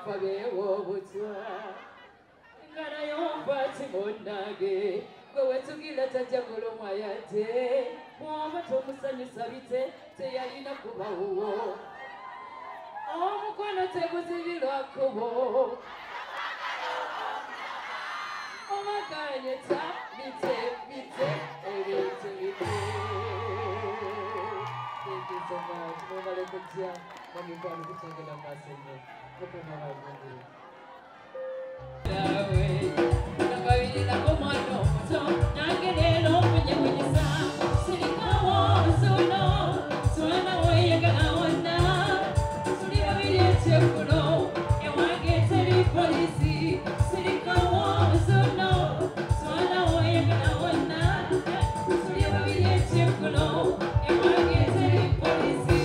fabewo butwa ngana yompati munage gwe wetugila tajagolo mwayate mwaba tomusanyusa bite teyalina kubawo omukono teguzibirwa kubo omaganyeta bite ebintu bite. Thank you so much. Mubale kujja bamuvana kutengera masengo okoma bavundi dawe nakabirira komwana omuto nange leero mpunyempunyisa sirikawo nsuno swana weyagala wonna tuli babiri ekyekulo ewange teri polisi sirikawo nsuno swana weyagala wonna tuli babiri ekyekulo ewange teri polisi.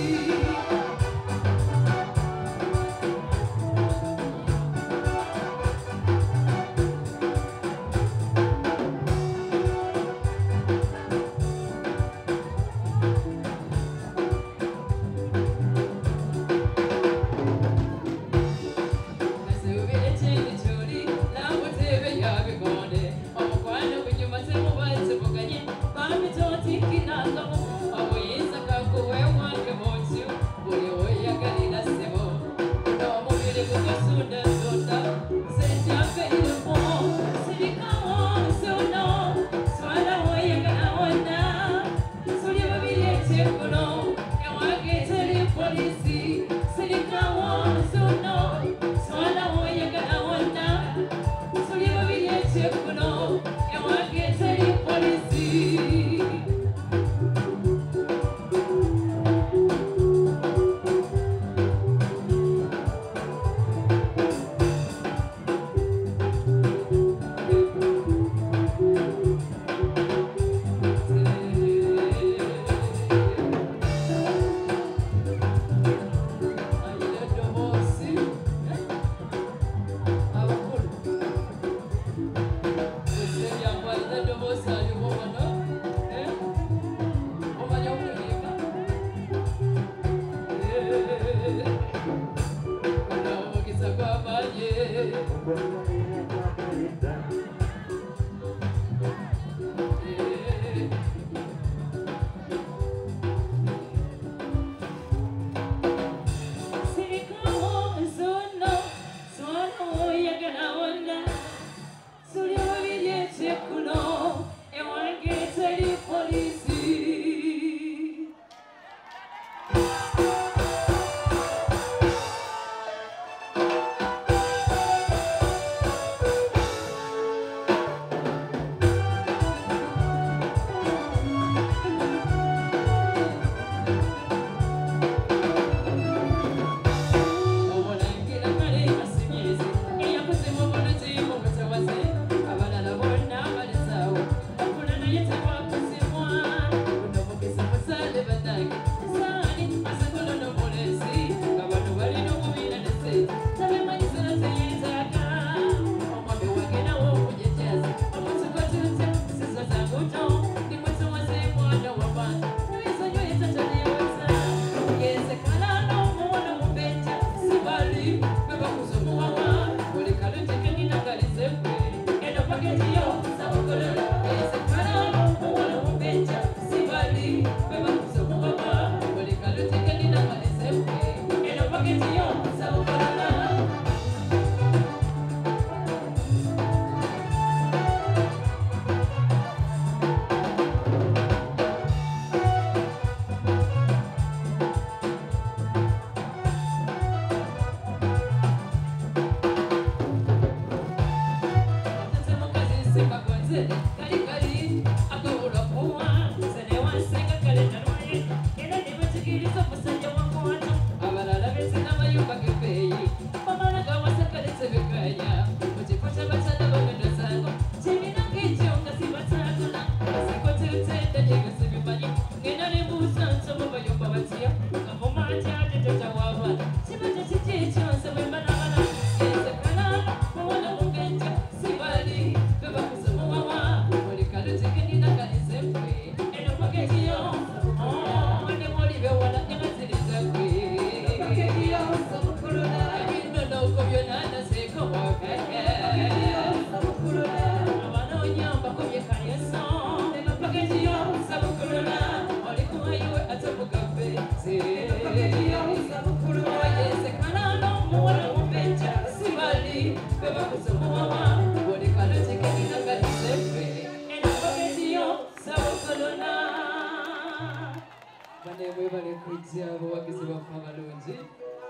Take Mwebale kujja abawagizi baffe abalungi,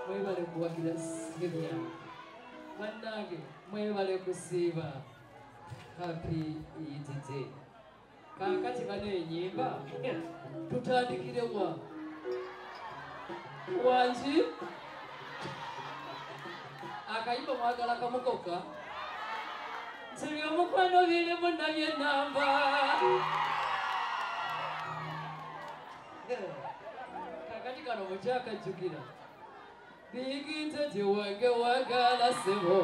mwebale kuwagira Sylvia. Bannange mwebale kusiiba. Happy Eid Day. Kaakati bano ennyimba tutandikire wa wangi akayimba mwagala kamukoka nti byomukwano birimu nabye ennamba. Kakati kano mukyakajjukira biginze ti wange wagala ssebo.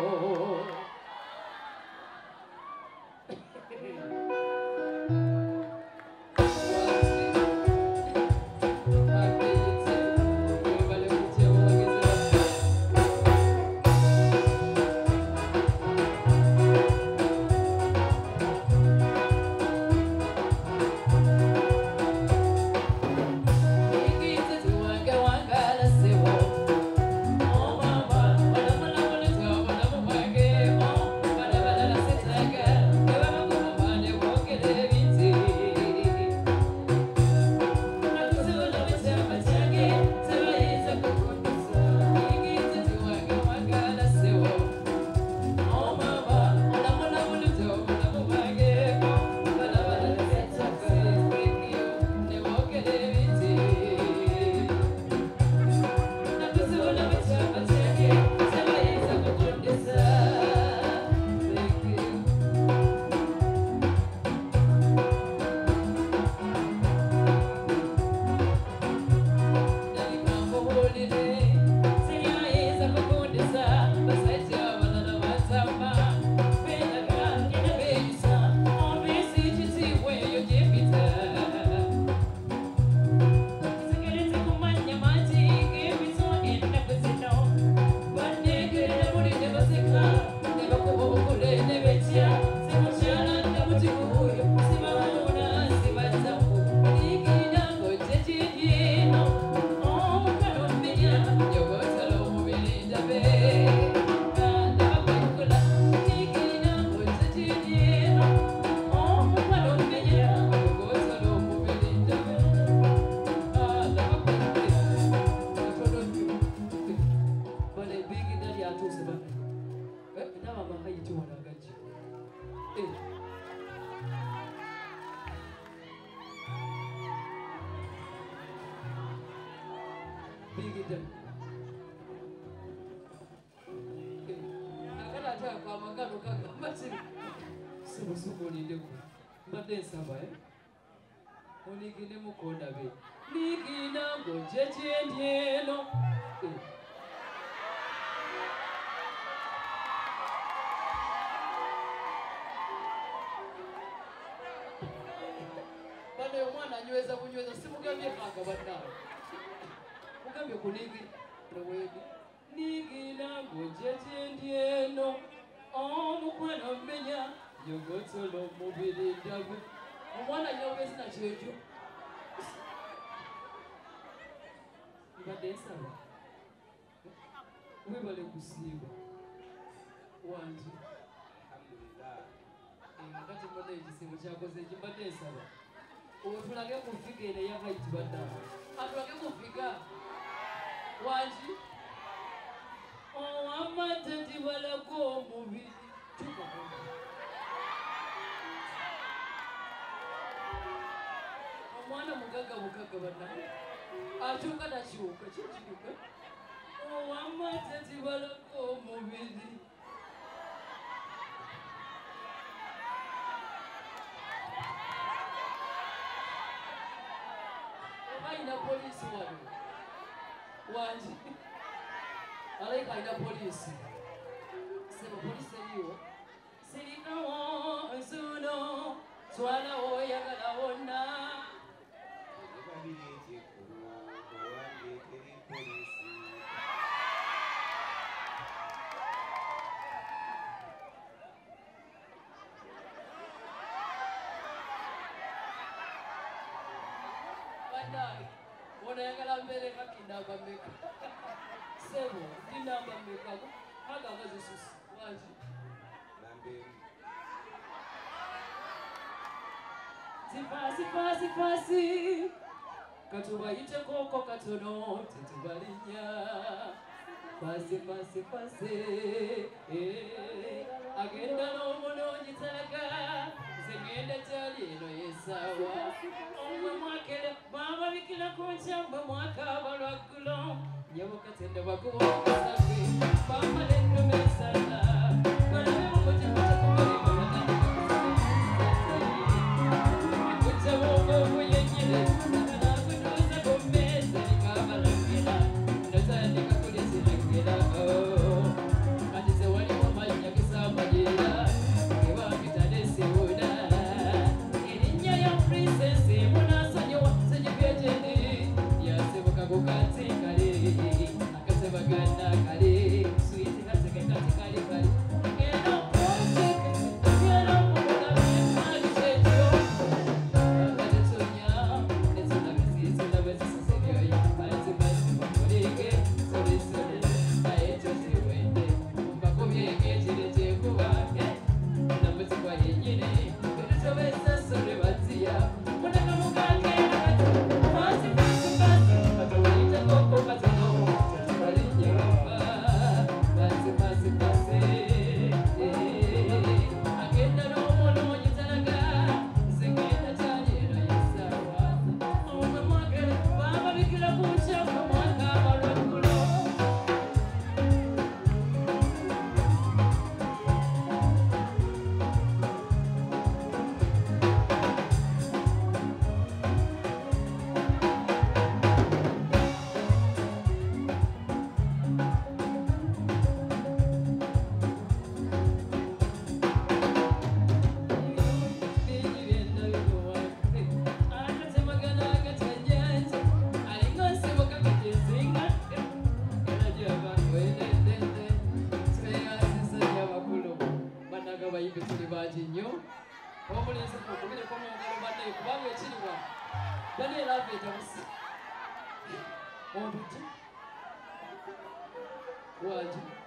Onigine mukonda be nigina ngojejendieno bane omwana anyweza kunyweza simugambye kaka bannawe mugambye kunigi newedi nigina ngojejendieno omukwano mmenya yogotolo mubiri ndabe omwana nyobezi na kyejo ibadde nsaba webale kusiiba wangi kati mbadde ekisiibo kyakoze eki mbadde nsaba otulage ku figa eno eyavaiti baddaaba atulage ku figa wangi owamate tibalako omubiri tukakoa omwana mugaga bugaga bannaye akyuka takiwuka kyekiruka owamate tibalako omubiri oba ayina poliisi wano wangi alayika ayina poliisi sebo poliisi eriwo sirikawo nsuno twalawo oyagala wonna onayagala mbere kakinamba meka sebo kinamba meka agagazisusi wangi Sifasi katubayite koko katono tetubalinya Fasi agenda n'omunoonyi talaga zengenda gyali eno yesawa omwe mwakere bababikira ku nkyamba mwakaaba lwaggulo nyabukatende bakubakusabe bamala ennume esala balabe mukutimukutakumalimaakujjabonga nakanakutuuza ku mmeeza likabalagera notandika kuliziragira kati zewaliwo manya gisamanyira gebakitanesewuna erinnya ya prinsesi munasonyiwa senyibyejendi yasebuka ku kati kale akasebaganda kale switi kasekekati kale kale What?